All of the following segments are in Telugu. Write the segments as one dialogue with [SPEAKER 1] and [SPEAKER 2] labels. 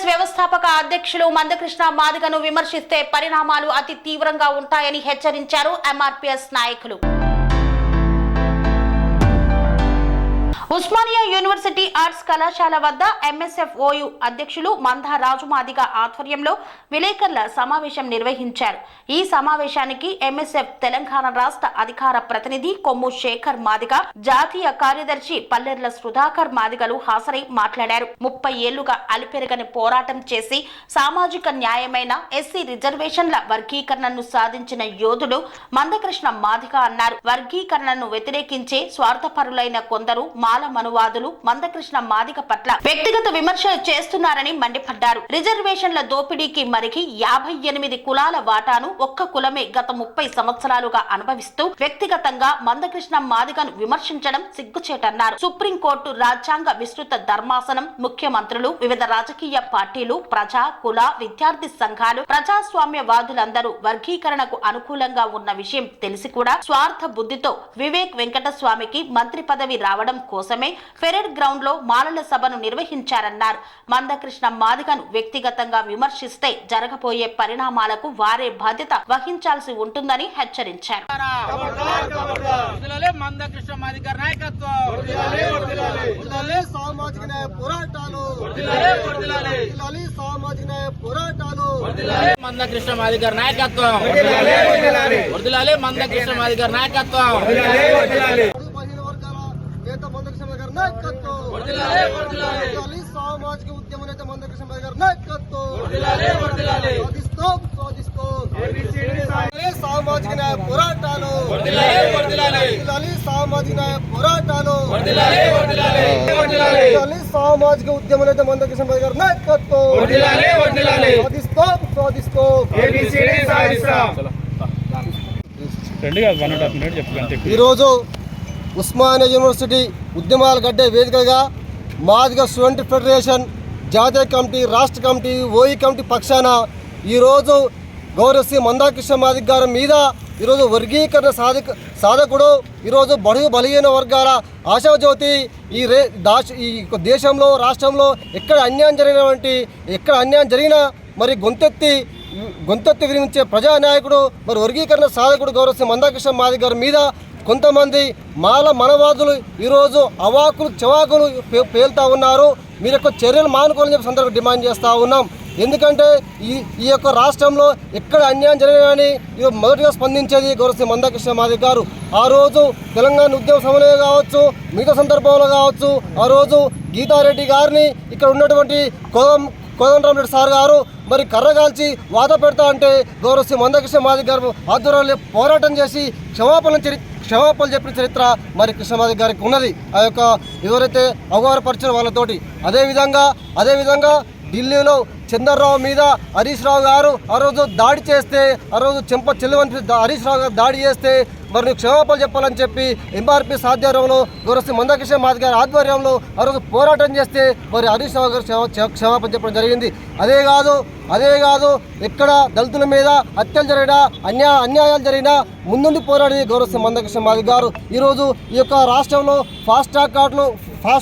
[SPEAKER 1] వ్యవస్థాపక అధ్యక్షులు మందకృష్ణ మాదిగను విమర్శిస్తే పరిణామాలు అతి తీవ్రంగా ఉంటాయని హెచ్చరించారు ఎంఆర్పీఎస్ నాయకులు. ఉస్మానియా యూనివర్సిటీ ఆర్ట్స్ కళాశాల వద్ద ఎంఎస్ఎఫ్ఓయు అధ్యక్షులు మందా రాజు మాదిగ ఆధ్వర్యంలో విలేకరుల సమావేశం నిర్వహించారు. ఈ సమావేశానికి ఎంఎస్ఎఫ్ తెలంగాణ రాష్ట్ర అధికార ప్రతినిధి కొమ్ము శేఖర్ మాదిగ, జాతీయ కార్యదర్శి పల్లెర్ల సుధాకర్ మాదిగలు హాజరై మాట్లాడారు. 30 ఏళ్లుగా అలుపెరగని పోరాటం చేసి సామాజిక న్యాయమైన ఎస్సీ రిజర్వేషన్ల వర్గీకరణను సాధించిన యోధుడు మందకృష్ణ మాదిగ అన్నారు. వర్గీకరణను వ్యతిరేకించే స్వార్థపరులైన కొందరు మాల మనువాదులు మందకృష్ణ మాదిగ పట్ల వ్యక్తిగత విమర్శలు చేస్తున్నారని మండిపడ్డారు. రిజర్వేషన్ల దోపిడీకి మరిగి 58 కులాల వాటాను ఒక్క కులమే గత 30 సంవత్సరాలుగా అనుభవిస్తూ వ్యక్తిగతంగా మందకృష్ణ మాదిగను విమర్శించడం సిగ్గుచేటన్నారు. సుప్రీంకోర్టు రాజ్యాంగ విస్తృత ధర్మాసనం, ముఖ్యమంత్రులు, వివిధ రాజకీయ పార్టీలు, ప్రజా కుల విద్యార్థి సంఘాలు, ప్రజాస్వామ్యవాదులందరూ వర్గీకరణకు అనుకూలంగా ఉన్న విషయం తెలిసి కూడా స్వార్థ బుద్ధితో వివేక్ వెంకటస్వామికి మంత్రి పదవి రావడం కోసమే ఫెరెడ్ గ్రౌండ్ లో మాలల సభను నిర్వహించారన్నారు. మందకృష్ణ మాదిగను వ్యక్తిగతంగా విమర్శిస్తే జరగబోయే పరిణామాలకు వారే బాధ్యత వహించాల్సి ఉంటుందని హెచ్చరించారు.
[SPEAKER 2] మందకృష్ణ మాదిగర్ నాయకత్వం, మందకృష్ణ మాదిగర్ నాయకత్వం,
[SPEAKER 3] సామాజిక ఉద్యమ నేత మందకృష్ణ మాదిగ నాయకత్వం, సామాజిక న్యాయ పోరాటాలు, సామాజిక న్యాయ పోరాటాలు, సామాజిక ఉద్యమ నేత మందకృష్ణ మాదిగ నాయకత్వం, ఈరోజు ఉస్మానియా యూనివర్సిటీ ఉద్యమాల గడ్డ వేదికగా మాదిగ స్టూడెంట్ ఫెడరేషన్ జాతీయ కమిటీ, రాష్ట్ర కమిటీ, ఓఈ కమిటీ పక్షాన ఈరోజు గౌరవ మందకృష్ణ మాదిగ గారి మీద ఈరోజు వర్గీకరణ సాధకుడు, ఈరోజు బడుగు బలహీన వర్గాల ఆశాజ్యోతి, ఈ దేశంలో రాష్ట్రంలో ఎక్కడ అన్యాయం జరిగినా మరి గొంతెత్తి వినిపించే ప్రజానాయకుడు, మరి వర్గీకరణ సాధకుడు గౌరవ మందకృష్ణ మాదిగ గారి మీద కొంతమంది మాల మనవాదులు ఈరోజు అవాకులు చవాకులు పేలుతూ ఉన్నారు. మీరు యొక్క చర్యలు మానుకోవాలని చెప్పి సందర్భంగా డిమాండ్ చేస్తూ ఉన్నాం. ఎందుకంటే ఈ యొక్క రాష్ట్రంలో ఎక్కడ అన్యాయం జరిగినని మొదటిగా స్పందించేది గౌరవ మందకృష్ణ మాదిగ గారు. ఆ రోజు తెలంగాణ ఉద్యమ సమయంలో కావచ్చు, మిగతా సందర్భంలో కావచ్చు, ఆ రోజు గీతారెడ్డి గారిని ఇక్కడ ఉన్నటువంటి కోదండరామరెడ్డి సార్ గారు మరి కర్రగాల్చి వాద పెడతా అంటే గౌరవ మందకృష్ణ మాదిగ గారు ఆధ్వర్యంలో పోరాటం చేసి క్షమాపణలు చెప్పిన చరిత్ర మరి కృష్ణ మాదిగ గారికి ఉన్నది. ఆ యొక్క ఎవరైతే అవగాహనపరిచిన వాళ్ళతోటి అదేవిధంగా ఢిల్లీలో చంద్రరావు మీద హరీష్ రావు గారు ఆ రోజు దాడి చేస్తే, ఆ రోజు చెంప చెల్లువని హరీష్ రావు గారు దాడి చేస్తే మరి క్షమాపణలు చెప్పాలని చెప్పి ఎంఆర్పీ ఆధ్వర్యంలో గౌరవ మందకృష్ణ మాదిగ గారి ఆధ్వర్యంలో ఆ రోజు పోరాటం చేస్తే మరి హరీష్ రావు గారు క్షమాపణ చెప్పడం జరిగింది. అదే కాదు ఎక్కడ దళితుల మీద హత్యలు జరిగినా అన్యాయాలు జరిగినా ముందుండి పోరాడి గౌరవ మందకృష్ణ మాదిగ గారు. ఈరోజు ఈ యొక్క రాష్ట్రంలో ఫాస్ట్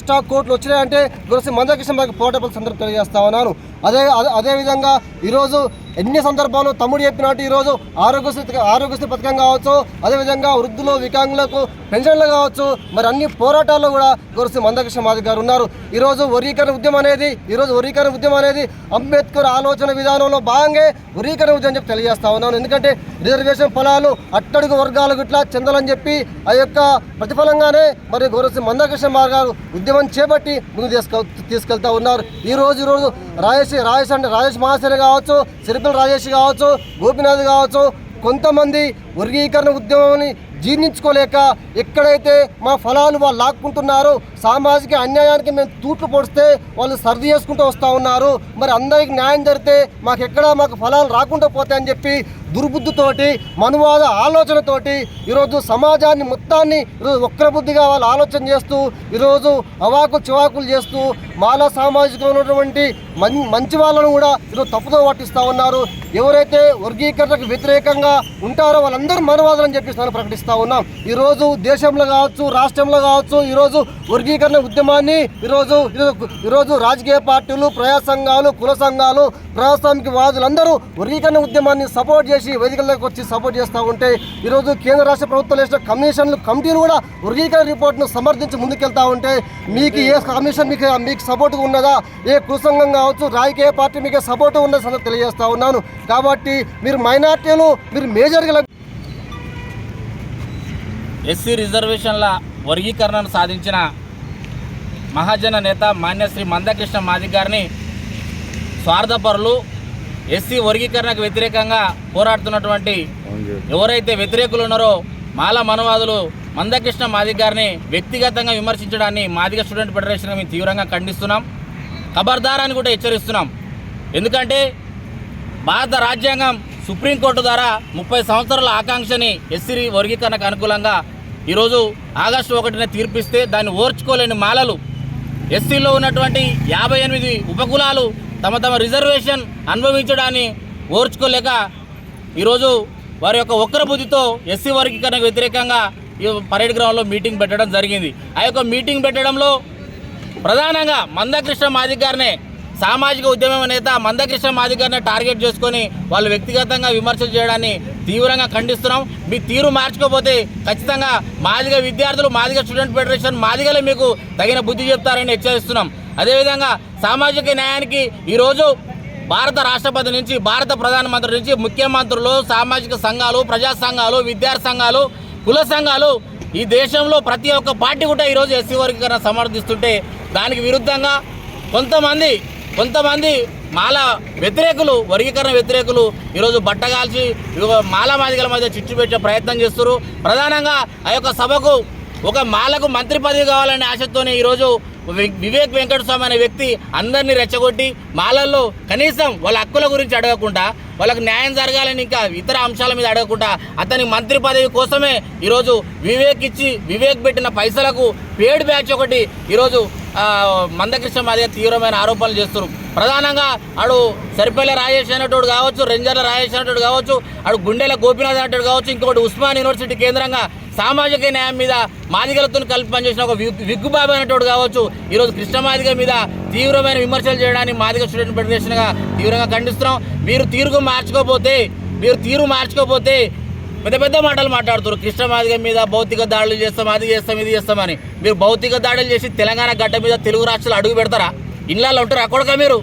[SPEAKER 3] ట్రాక్ కోర్టులు వచ్చినాయంటే గౌరవ మందకృష్ణ మాదిగ పోరాటం సందర్భం తెలియజేస్తా ఉన్నాను. అదేవిధంగా ఈరోజు ఎన్ని సందర్భాలు తమ్ముడు చెప్పినట్టు ఈరోజు ఆరోగ్యశ్రీ పథకం కావచ్చు, అదేవిధంగా వృద్ధులు, వికలాంగులకు పెన్షన్లు కావచ్చు, మరి అన్ని పోరాటాల్లో కూడా గౌరవ మందకృష్ణ మాదిగ గారు ఉన్నారు. ఈరోజు వర్గీకరణ ఉద్యమం అనేది అంబేద్కర్ ఆలోచన విధానంలో భాగంగా వర్గీకరణ ఉద్యమం చెప్పి తెలియజేస్తా ఉన్నాను. ఎందుకంటే రిజర్వేషన్ ఫలాలు అట్టడుగు వర్గాలకు ఇట్లా చెందాలని చెప్పి ఆ యొక్క ప్రతిఫలంగానే మరి గౌరవ మందకృష్ణ మాదిగ గారు ఉద్యమం చేపట్టి ముందు తీసుకెళ్తా ఉన్నారు. ఈరోజు రాజేష్ మహాసేన కావచ్చు, సిరిపల్లి రాజేష్ కావచ్చు, గోపినాథ్ కావచ్చు, కొంతమంది వర్గీకరణ ఉద్యమాన్ని జీర్ణించుకోలేక ఎక్కడైతే మా ఫలాలు వాళ్ళు లాక్కుంటున్నారో, సామాజిక అన్యాయానికి మేము తూట్లు పొడిస్తే వాళ్ళు సర్ది చేసుకుంటూ వస్తూ ఉన్నారు. మరి అందరికి న్యాయం జరిగితే మాకు ఫలాలు రాకుండా పోతాయని చెప్పి దుర్బుద్ధితోటి మనువాద ఆలోచనతోటి ఈరోజు సమాజాన్ని మొత్తాన్ని ఈరోజు వక్రబుద్ధిగా వాళ్ళు ఆలోచన చేస్తూ ఈరోజు అవాకులు చివాకులు చేస్తూ మాలా సామాజికంలో ఉన్నటువంటి మంచి వాళ్ళను కూడా ఈరోజు తప్పుదో పట్టిస్తూ ఉన్నారు. ఎవరైతే వర్గీకరణకు వ్యతిరేకంగా ఉంటారో వాళ్ళందరూ మనవాదులని చెప్పి ప్రకటిస్తూ ఉన్నాం. ఈరోజు దేశంలో కావచ్చు, రాష్ట్రంలో కావచ్చు, ఈరోజు వర్గీకరణ ఉద్యమాన్ని ఈరోజు రాజకీయ పార్టీలు, ప్రజా సంఘాలు, కుల సంఘాలు, ప్రజాస్వామిక వాదులందరూ వర్గీకరణ ఉద్యమాన్ని సపోర్ట్ చేసి వేదికల్లోకి వచ్చి సపోర్ట్ చేస్తూ ఉంటే ఈరోజు కేంద్ర రాష్ట్ర ప్రభుత్వాలు వేసిన కమిటీలు కూడా వర్గీకరణ రిపోర్ట్ను సమర్థించి ముందుకెళ్తూ ఉంటే మీకు ఏ కమిషన్ మీకు సపోర్ట్గా ఉన్నదా, ఏ కుల సంఘం కావచ్చు, రాజకీయ పార్టీ మీకు సపోర్ట్ ఉన్నది సంగతి తెలియజేస్తూ ఉన్నాను. కాబట్టి మీరు మైనార్టీలు మీరు మేజర్గా
[SPEAKER 2] ఎస్సీ రిజర్వేషన్ల వర్గీకరణను సాధించిన మహాజన నేత మాన్యశ్రీ మందకృష్ణ మాదిగ గారిని స్వార్థపరులు, ఎస్సీ వర్గీకరణకు వ్యతిరేకంగా పోరాడుతున్నటువంటి ఎవరైతే వ్యతిరేకులు ఉన్నారో మాల మనవాదులు మందకృష్ణ మాదిగ గారిని వ్యక్తిగతంగా విమర్శించడాన్ని మాదిగ స్టూడెంట్ ఫెడరేషన్ మేము తీవ్రంగా ఖండిస్తున్నాం. ఖబర్దార్ అని కూడా హెచ్చరిస్తున్నాం. ఎందుకంటే భారత రాజ్యాంగం సుప్రీంకోర్టు ద్వారా 30 సంవత్సరాల ఆకాంక్షని ఎస్సీ వర్గీకరణకు అనుకూలంగా ఈరోజు ఆగస్టు 1న తీర్పిస్తే దాన్ని ఓర్చుకోలేని మాలలు, ఎస్సీలో ఉన్నటువంటి 58 ఉపకులాలు తమ రిజర్వేషన్ అనుభవించడాన్ని ఓర్చుకోలేక ఈరోజు వారి యొక్క వక్ర బుద్ధితో ఎస్సీ వర్గీకరణకు వ్యతిరేకంగా ఈ పరేడ్ గ్రౌండ్లో మీటింగ్ పెట్టడం జరిగింది. ఆ యొక్క మీటింగ్ పెట్టడంలో ప్రధానంగా మందకృష్ణ మాదిగ గారినే, సామాజిక ఉద్యమ నేత మందకృష్ణ మాదిగ గారిని టార్గెట్ చేసుకొని వాళ్ళు వ్యక్తిగతంగా విమర్శలు చేయడాన్ని తీవ్రంగా ఖండిస్తున్నాం. మీ తీరు మార్చుకోకపోతే ఖచ్చితంగా మాదిగ విద్యార్థులు, మాదిగ స్టూడెంట్ ఫెడరేషన్ మాదిగలే మీకు తగిన బుద్ధి చెప్తారని హెచ్చరిస్తున్నాం. అదేవిధంగా సామాజిక న్యాయానికి ఈరోజు భారత రాష్ట్రపతి నుంచి, భారత ప్రధానమంత్రి నుంచి ముఖ్యమంత్రులు, సామాజిక సంఘాలు, ప్రజా సంఘాలు, విద్యార్థి సంఘాలు, కుల సంఘాలు, ఈ దేశంలో ప్రతి ఒక్క పార్టీ కూడా ఈరోజు ఎస్సీ వర్గీకరణ సమర్థిస్తుంటే దానికి విరుద్ధంగా కొంతమంది మాల వ్యతిరేకులు, వర్గీకరణ వ్యతిరేకులు ఈరోజు బట్టగాల్చి మాలా మాదిగల మధ్య చిచ్చు పెట్టే ప్రయత్నం చేస్తున్నారు. ప్రధానంగా ఆ యొక్క సభకు ఒక మాలకు మంత్రి పదవి కావాలనే ఆశతోనే ఈరోజు వివేక్ వెంకటస్వామి అనే వ్యక్తి అందరినీ రెచ్చగొట్టి మాలల్లో కనీసం వాళ్ళ హక్కుల గురించి అడగకుండా, వాళ్ళకు న్యాయం జరగాలని ఇంకా ఇతర అంశాల మీద అడగకుండా అతని మంత్రి పదవి కోసమే ఈరోజు వివేక్ పెట్టిన పైసలకు పేడ్ బ్యాచ్ ఒకటి ఈరోజు మందకృష్ణ మాదిగ తీవ్రమైన ఆరోపణలు చేస్తున్నారు. ప్రధానంగా ఆడు సరిపల్లి రాజేష్ అనేటోడు కావచ్చు, రెంజర్ల రాజేష్ అనేటోడు కావచ్చు, ఆడు గుండెల గోపీనాథ్ అనేటోడు కావచ్చు, ఇంకొకటి ఉస్మాన్ యూనివర్సిటీ కేంద్రంగా సామాజిక న్యాయం మీద మాదిగలతో కలిపి పనిచేసిన ఒక విగ్గుబాబు అనేటోడు కావచ్చు, ఈరోజు కృష్ణ మాదిగ మీద తీవ్రమైన విమర్శలు చేయడాన్ని మాదిగ స్టూడెంట్ ఫెడరేషన్గా తీవ్రంగా ఖండిస్తున్నాం. మీరు తీరు మార్చుకోకపోతే పెద్ద మాటలు మాట్లాడుతారు. కృష్ణ మాదిగ మీద భౌతిక దాడులు చేస్తాం, అది చేస్తాం, ఇది చేస్తామని. మీరు భౌతిక దాడులు చేసి తెలంగాణ గడ్డ మీద తెలుగు రాష్ట్రాలు అడుగు పెడతారా? ఇళ్ళల్లో ఉంటారు అక్కడక మీరు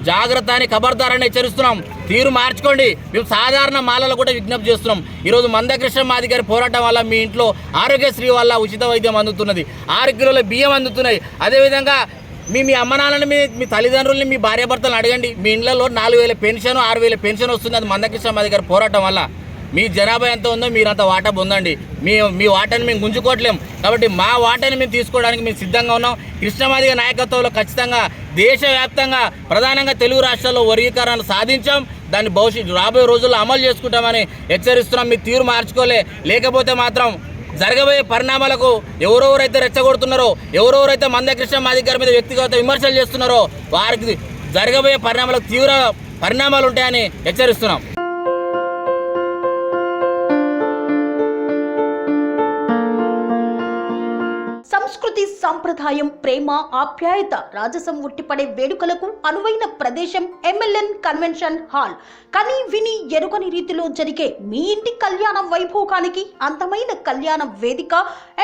[SPEAKER 2] జాగ్రత్త అని ఖబర్దారని హెచ్చరిస్తున్నాం. తీరు మార్చుకోండి. మేము సాధారణ మాలలు కూడా విజ్ఞప్తి చేస్తున్నాం. ఈరోజు మందకృష్ణ మాదిగ గారి పోరాటం వల్ల మీ ఇంట్లో ఆరోగ్యశ్రీ వల్ల ఉచిత వైద్యం అందుతున్నది, 6 కిలోల బియ్యం అందుతున్నాయి. అదేవిధంగా మీ అమ్మ నాన్నని, మీ తల్లిదండ్రుల్ని, మీ భార్యాభర్తలను అడగండి. మీ ఇళ్లలో 4,000 పెన్షన్, 6,000 పెన్షన్ వస్తుంది. అది మందకృష్ణ మాదిగ గారి పోరాటం వల్ల. మీ జనాభా ఎంత ఉందో మీరంత వాటా పొందండి. మీ వాటాని మేము గుంజుకోవట్లేం. కాబట్టి మా వాటాని మేము తీసుకోవడానికి మేము సిద్ధంగా ఉన్నాం. కృష్ణ మాదిగ నాయకత్వంలో ఖచ్చితంగా దేశవ్యాప్తంగా ప్రధానంగా తెలుగు రాష్ట్రాల్లో వర్గీకరణను సాధించాం. దాన్ని రాబోయే రోజుల్లో అమలు చేసుకుంటామని హెచ్చరిస్తున్నాం. మీ తీరు లేకపోతే మాత్రం జరగబోయే పరిణామాలకు ఎవరెవరైతే రెచ్చగొడుతున్నారో, ఎవరెవరైతే మందకృష్ణ మాదిగ గారి మీద వ్యక్తిగత విమర్శలు చేస్తున్నారో వారికి జరగబోయే పరిణామాలకు తీవ్ర పరిణామాలు ఉంటాయని హెచ్చరిస్తున్నాం.
[SPEAKER 1] సంస్కృతి, సంప్రదాయం, ప్రేమ, ఆప్యాయత, రాజసం ఉట్టిపడే వేడుకలకు అనువైన ప్రదేశం ఎంఎల్ఎన్ కన్వెన్షన్ హాల్. కని విని ఎరుగని రీతిలో జరిగే మీ ఇంటి కళ్యాణ వైభోగానికి అందమైన కళ్యాణ వేదిక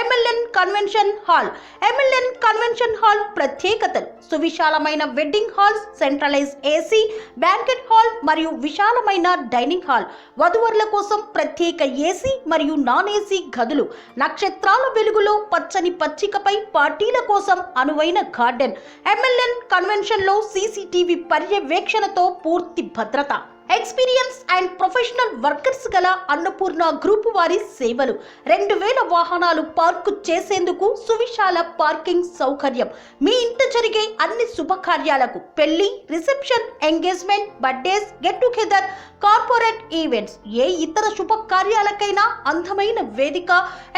[SPEAKER 1] MLN convention hall. MLN convention hall ప్రత్యేకతలు: సువిశాలమైన wedding halls, centralise AC banquet hall మరియు విశాలమైన డైనింగ్ హాల్, వధువరుల కోసం ప్రత్యేక ఏసీ మరియు నాన్ ఏసీ గదులు, నక్షత్రాల వెలుగులో పచ్చని పచ్చికపై పార్టీల కోసం అనువైన గార్డెన్. ఎంఎల్ఎన్ కన్వెన్షన్ లో సీసీటీవీ పర్యవేక్షణతో పూర్తి భద్రత. ఎక్స్పీరియన్స్ అండ్ ప్రొఫెషనల్ వర్కర్స్ గల అన్నపూర్ణ గ్రూప్ వారి సేవలు 2000 వాహనాలు పార్కు చేసేందుకు సువిశాల పార్కింగ్ సౌకర్యం. మీ ఇంట జరిగే అన్ని శుభకార్యాలకు, పెళ్లి, reception, engagement, birthdays, get together, corporate events, ఏ ఇతర శుభకార్యాలకైనా అందమైన వేదిక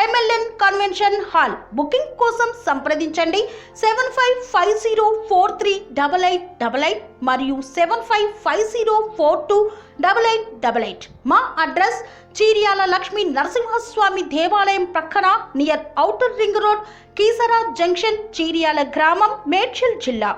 [SPEAKER 1] MLN కన్వెన్షన్ హాల్. బుకింగ్ కోసం సంప్రదించండి 7550438888 మరియు 7550428888. మా అడ్రస్ చీర్యాల లక్ష్మీ నరసింహస్వామి దేవాలయం ప్రక్కన near outer ring road, Keesara junction, Cheeryal గ్రామం, మేడ్చల్ జిల్లా.